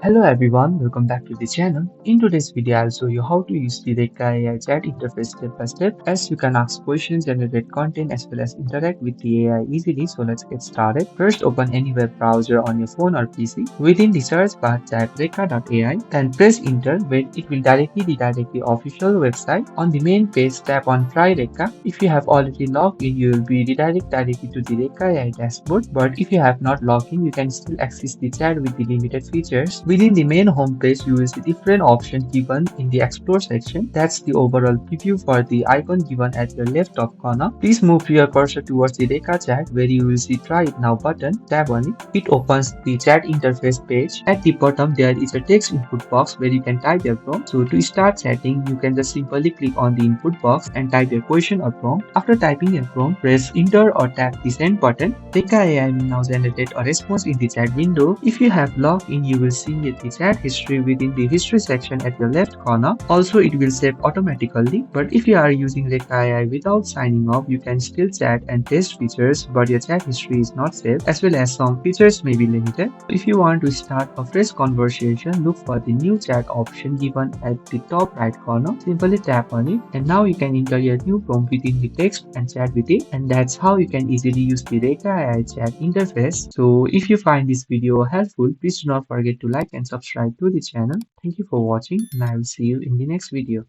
Hello everyone, welcome back to the channel. In today's video, I'll show you how to use the Reka AI chat interface step by step as you can ask questions, generate content as well as interact with the AI easily. So let's get started. First, open any web browser on your phone or PC. Within the search bar, type Reka.ai, then press enter where it will directly redirect the official website. On the main page, tap on Try Reka. If you have already logged in, you will be redirected directly to the Reka AI dashboard. But if you have not logged in, you can still access the chat with the limited features. Within the main homepage, you will see different options given in the Explore section. That's the overall preview for the icon given at your left top corner. Please move your cursor towards the Reka chat where you will see Try It Now button. Tap on it. It opens the chat interface page. At the bottom, there is a text input box where you can type your prompt. So to start chatting, you can just simply click on the input box and type your question or prompt. After typing your prompt, press enter or tap the send button. Reka AI will now generate a response in the chat window. If you have logged in, you will see the chat history within the history section at your left corner. Also, it will save automatically. But if you are using Reka AI without signing up, you can still chat and test features, but your chat history is not saved, as well as some features may be limited. If you want to start a fresh conversation, look for the new chat option given at the top right corner. Simply tap on it, and now you can enter your new prompt within the text and chat with it. And that's how you can easily use the Reka AI chat interface. So if you find this video helpful, please do not forget to like and subscribe to the channel. Thank you for watching, and I will see you in the next video.